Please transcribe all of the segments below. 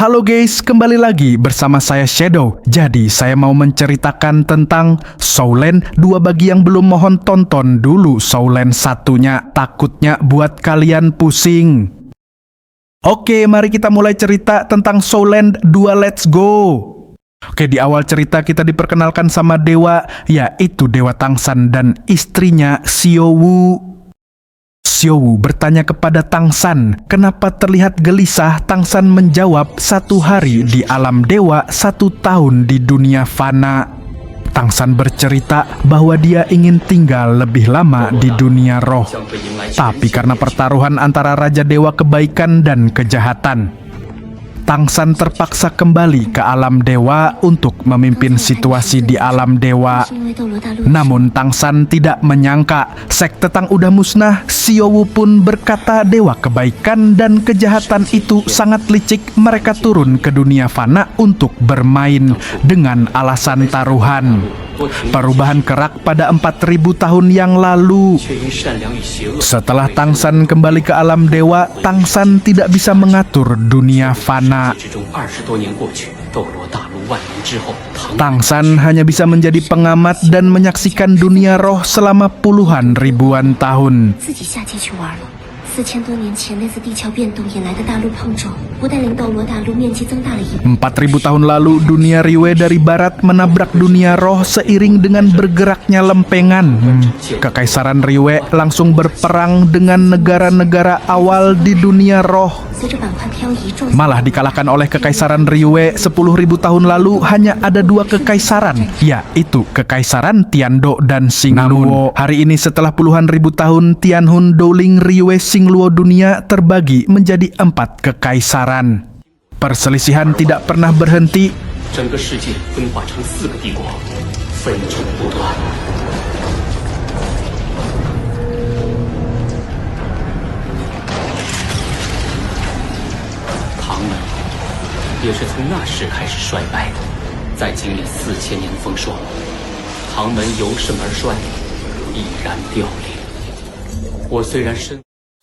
Halo guys, kembali lagi bersama saya Shadow. Jadi saya mau menceritakan tentang Showland 2 bagi yang belum mohon tonton dulu Showland 1-nya, takutnya buat kalian pusing. Oke, mari kita mulai cerita tentang Showland 2, let's go. Oke, di awal cerita kita diperkenalkan sama dewa, yaitu Dewa Tangsan dan istrinya Xiaowu. Xiaowu bertanya kepada Tangsan, kenapa terlihat gelisah? Tangsan menjawab, 1 hari di alam dewa, 1 tahun di dunia fana. Tangsan bercerita bahwa dia ingin tinggal lebih lama di dunia roh. Tapi karena pertaruhan antara Raja Dewa Kebaikan dan Kejahatan, Tangsan terpaksa kembali ke alam dewa untuk memimpin situasi di alam dewa. Namun Tangsan tidak menyangka sekte Tang udah musnah. Xiaowu pun berkata Dewa Kebaikan dan Kejahatan itu sangat licik. Mereka turun ke dunia fana untuk bermain dengan alasan taruhan. Perubahan kerak pada 4000 tahun yang lalu. Setelah Tangsan kembali ke alam dewa, Tangsan tidak bisa mengatur dunia fana. Tangsan hanya bisa menjadi pengamat dan menyaksikan dunia roh selama puluhan ribuan tahun. 4000多年前，那次地壳变动引来的大陆碰撞，不但令斗罗大陆面积增大了一倍。4000 tahun lalu, dunia Riwe dari barat menabrak dunia roh seiring dengan bergeraknya lempengan. Kekaisaran Riwe langsung berperang dengan negara-negara awal di dunia roh. Malah dikalahkan oleh Kekaisaran Riwe. 10.000 tahun lalu hanya ada 2 kekaisaran, yaitu Kekaisaran Tiandou dan Xingluo. Hari ini setelah puluhan ribu tahun, Tianhun, Douling, Riwe, Xingluo dunia terbagi menjadi 4 kekaisaran. Perselisihan tidak pernah berhenti.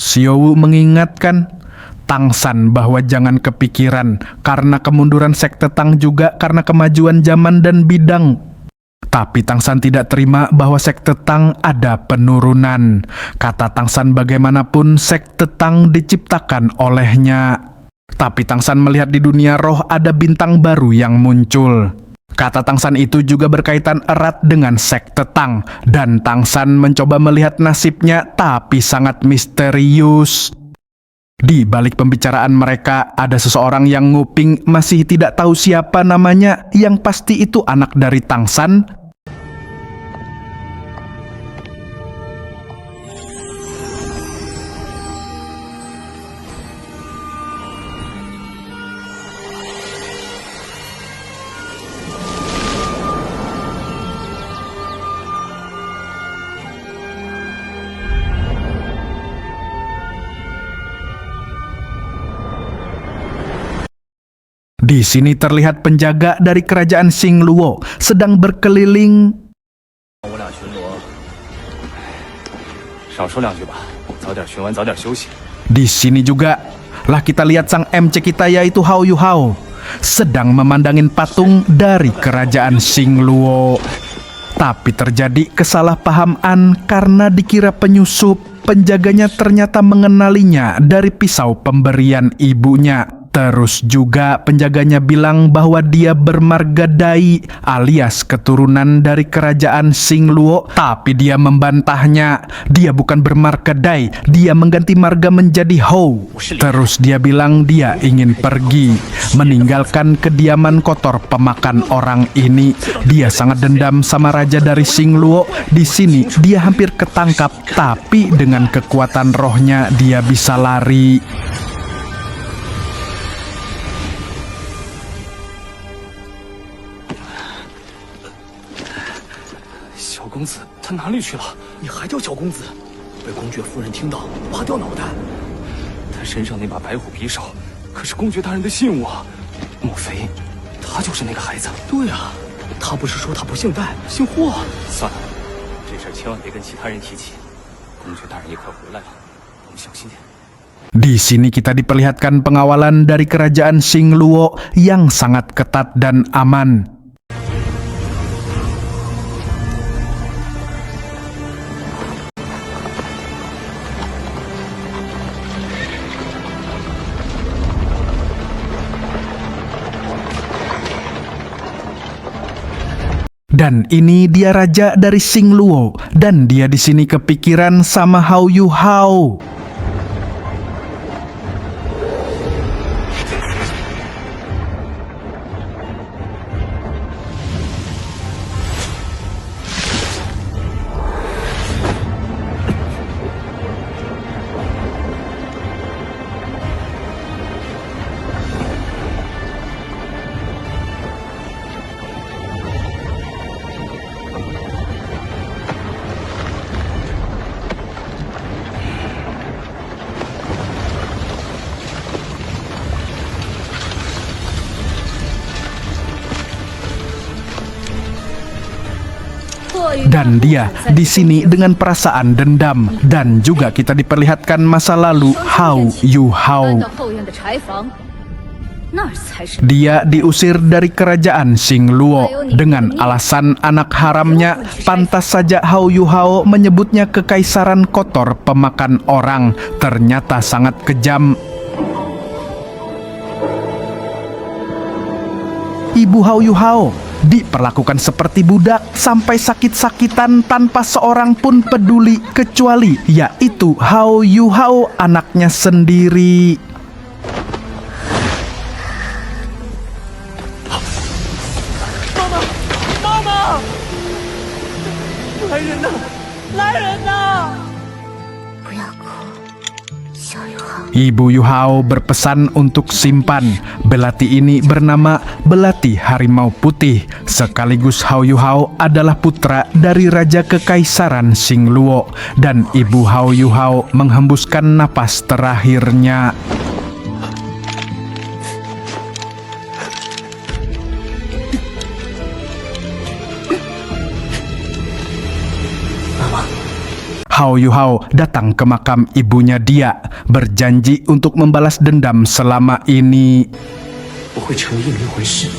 Xiaowu mengingatkan Tangsan bahwa jangan kepikiran karena kemunduran sekte Tang juga karena kemajuan zaman dan bidang. Tapi Tangsan tidak terima bahwa sekte Tang ada penurunan. Kata Tangsan, bagaimanapun sekte Tang diciptakan olehnya. Tapi Tangsan melihat di dunia roh ada bintang baru yang muncul. Kata Tangsan itu juga berkaitan erat dengan sekte Tang, dan Tangsan mencoba melihat nasibnya, tapi sangat misterius. Di balik pembicaraan mereka, ada seseorang yang nguping, masih tidak tahu siapa namanya, yang pasti itu anak dari Tangsan. Di sini terlihat penjaga dari kerajaan Xingluo sedang berkeliling. Di sini juga lah kita lihat sang MC kita, yaitu Hao Yuhao, sedang memandangin patung dari kerajaan Xingluo. Tapi terjadi kesalahpahaman karena dikira penyusup. Penjaganya ternyata mengenalinya dari pisau pemberian ibunya. Terus juga penjaganya bilang bahwa dia bermarga Dai alias keturunan dari kerajaan Xingluo. Tapi dia membantahnya. Dia bukan bermarga Dai, dia mengganti marga menjadi Hou. Terus dia bilang dia ingin pergi, meninggalkan kediaman kotor pemakan orang ini. Dia sangat dendam sama raja dari Xingluo. Di sini dia hampir ketangkap, tapi dengan kekuatan rohnya dia bisa lari. 小公子他哪里去了？你还叫小公子？被公爵夫人听到，怕掉脑袋。他身上那把白虎匕首，可是公爵大人的信物啊！莫非他就是那个孩子？对啊，他不是说他不姓戴，姓霍？算了，这事千万别跟其他人提起。公爵大人也快回来了，我们小心点。Di sini kita diperlihatkan pengawalan dari kerajaan Xingluo yang sangat ketat dan aman. Dan ini dia raja dari Xingluo, dan dia di sini kepikiran sama Hao Yuhao. Dan dia di sini dengan perasaan dendam, dan juga kita diperlihatkan masa lalu Hao Yuhao. Dia diusir dari kerajaan Xingluo dengan alasan anak haramnya. Pantas saja Hao Yuhao menyebutnya kekaisaran kotor pemakan orang. Ternyata sangat kejam. Ibu Hao Yuhao diperlakukan seperti budak sampai sakit-sakitan tanpa seorang pun peduli kecuali yaitu Hao Yuhao, anaknya sendiri. Mama! 来人呐！来人呐！ 不要哭，小友好。 Ibu Yuhao berpesan untuk simpan. Belati ini bernama belati harimau putih. Sekaligus Hao Yuhao adalah putra dari Raja Kekaisaran Xingluo. Dan Ibu Hao Yuhao menghembuskan napas terakhirnya. Hao Yuhao datang ke makam ibunya dia, berjanji untuk membalas dendam selama ini. 我会成为一名魂师，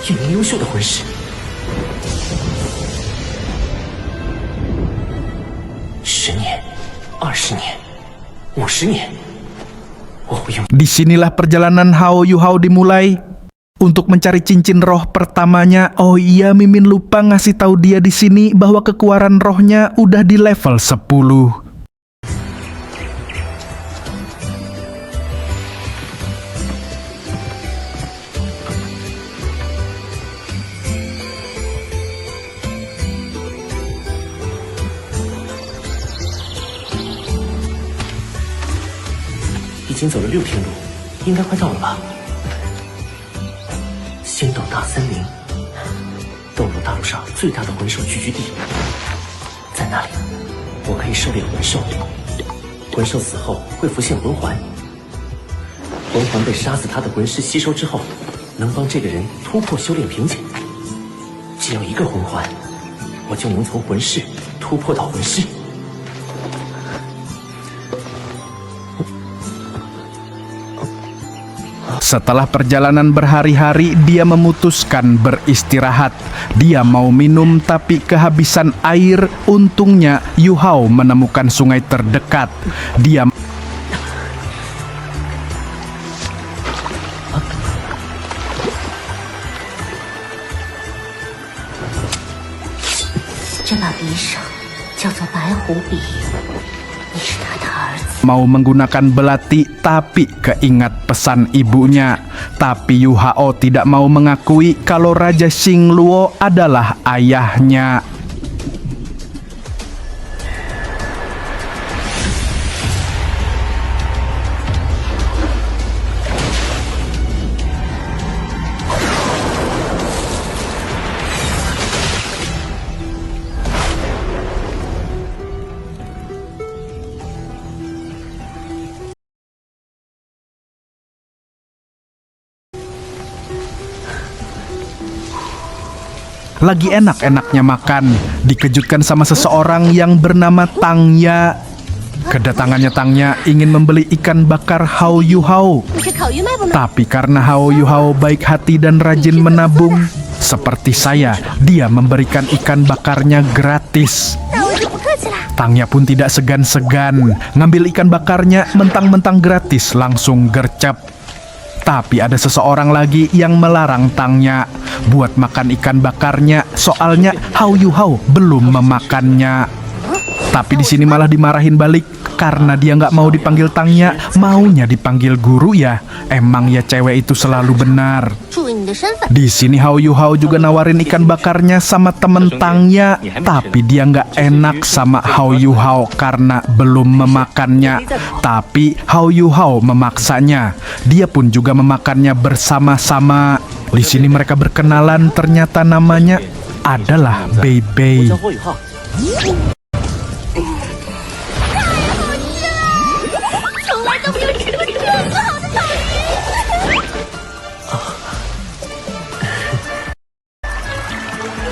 一名优秀的魂师。10年、20年、50年，我会用。 Disinilah perjalanan Hao Yuhao dimulai. Untuk mencari cincin roh pertamanya. Oh iya, Mimin lupa ngasih tahu dia di sini bahwa kekuatan rohnya udah di level 10.已经走了6天路，应该快到了吧？ 仙斗大森林，斗罗大陆上最大的魂兽聚居地，在那里，我可以狩猎魂兽。魂兽死后会浮现魂环，魂环被杀死他的魂师吸收之后，能帮这个人突破修炼瓶颈。只要1个魂环，我就能从魂师突破到魂师。 Setelah perjalanan berhari-hari, dia memutuskan beristirahat. Dia mau minum tapi kehabisan air. Untungnya Yuhao menemukan sungai terdekat. Dia 这把匕首叫做白虎笔，你是他的儿子。 mau menggunakan belati tapi keingat pesan ibunya. Tapi Yuhao tidak mau mengakui kalau Raja Xingluo adalah ayahnya. Lagi enak-enaknya makan, dikejutkan sama seseorang yang bernama Tang Ya. Kedatangannya Tangnya ingin membeli ikan bakar Hao Yu Hao. 你是烤鱼卖不卖？ Tapi karena Hao Yu Hao baik hati dan rajin menabung, seperti saya, dia memberikan ikan bakarnya gratis. 那我就不客气啦。 Tangnya pun tidak segan-segan ngambil ikan bakarnya mentang-mentang gratis langsung gercep. Tapi ada seseorang lagi yang melarang Tangnya buat makan ikan bakarnya, soalnya Hao Yu Hao belum memakannya. Tapi di sini malah dimarahin balik karena dia nggak mau dipanggil Tangnya, maunya dipanggil guru ya. Emang ya cewek itu selalu benar. 注意你的身份。 Di sini Hao Yu Hao juga nawarin ikan bakarnya sama temen Tangnya, tapi dia nggak enak sama Hao Yu Hao karena belum memakannya. Tapi Hao Yu Hao memaksanya. Dia pun juga memakannya bersama-sama. Di sini mereka berkenalan, ternyata namanya adalah Bei Bei. 叫霍雨浩。从来都没有吃过这么好的草鱼。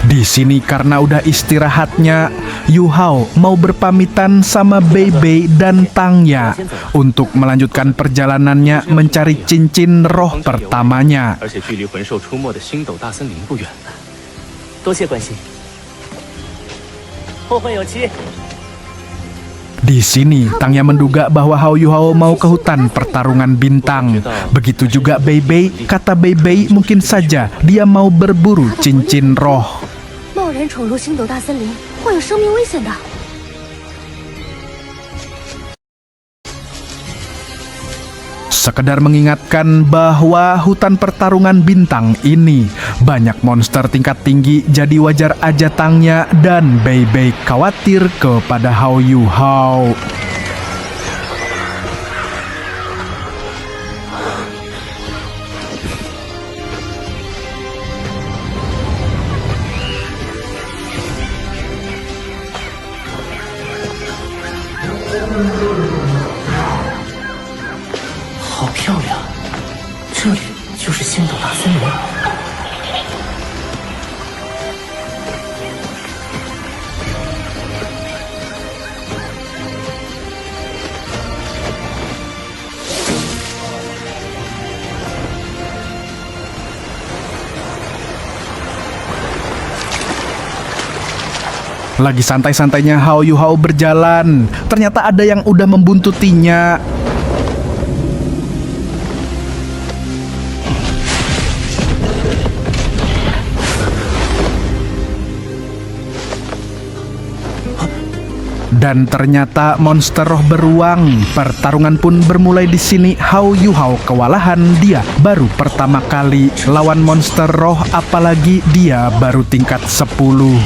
Di sini karena udah istirahatnya, Yu Hao mau berpamitan sama Bei Bei dan Tangnya untuk melanjutkan perjalanannya mencari cincin roh pertamanya. 而且距离魂兽出没的星斗大森林不远。多谢关心。后会有期。 Di sini Tangnya menduga bahwa Hao Yu Hao mau ke hutan pertarungan bintang. Begitu juga Bei Bei, kata Bei Bei mungkin saja dia mau berburu cincin roh. 贸然闯入星斗大森林，会有生命危险的。 Sekedar mengingatkan bahwa hutan pertarungan bintang ini banyak monster tingkat tinggi, jadi wajar aja Tangnya dan Bei Bei khawatir kepada Hao Yu Hao. “好漂亮，这里就是星斗大森林。” ，Lagi santai-santainya Hao Yu Hao berjalan, ternyata ada yang udah membuntutinya. Dan ternyata monster roh beruang. Pertarungan pun bermulai di sini. Hao Yu Hao kewalahan, dia baru pertama kali lawan monster roh, apalagi dia baru tingkat 10.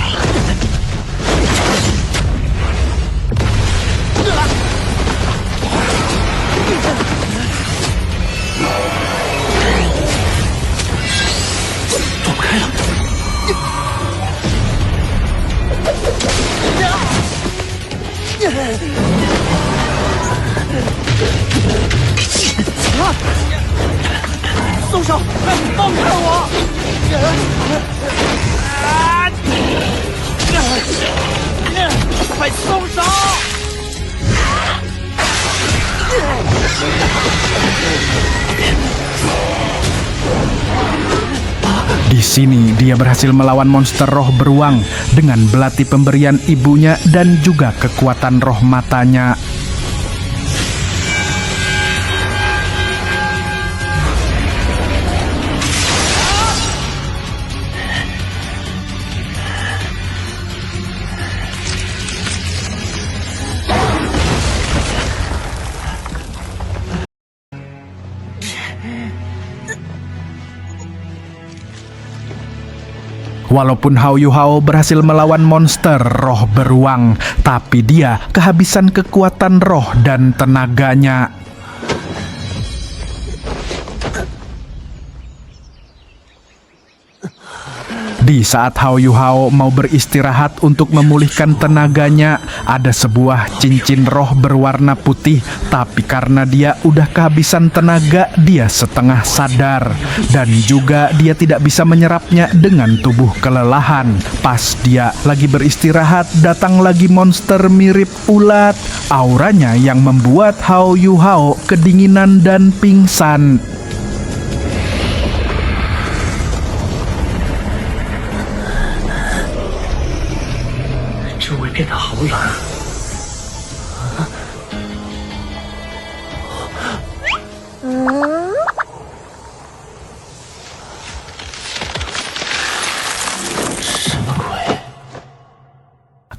Di sini dia berhasil melawan monster roh beruang dengan belati pemberian ibunya dan juga kekuatan roh matanya. Walaupun Hao Yu Hao berhasil melawan monster roh beruang, tapi dia kehabisan kekuatan roh dan tenaganya. Di saat Hao Yuhao mau beristirahat untuk memulihkan tenaganya, ada sebuah cincin roh berwarna putih. Tapi karena dia udah kehabisan tenaga, dia setengah sadar. Dan juga dia tidak bisa menyerapnya dengan tubuh kelelahan. Pas dia lagi beristirahat, datang lagi monster mirip ulat. Auranya yang membuat Hao Yuhao kedinginan dan pingsan. 周围变得好冷。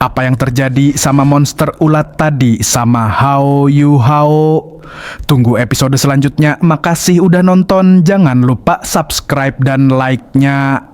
Apa yang terjadi sama monster ulat tadi sama Hao Yuhao? Tunggu episode selanjutnya. Makasih udah nonton. Jangan lupa subscribe dan like-nya.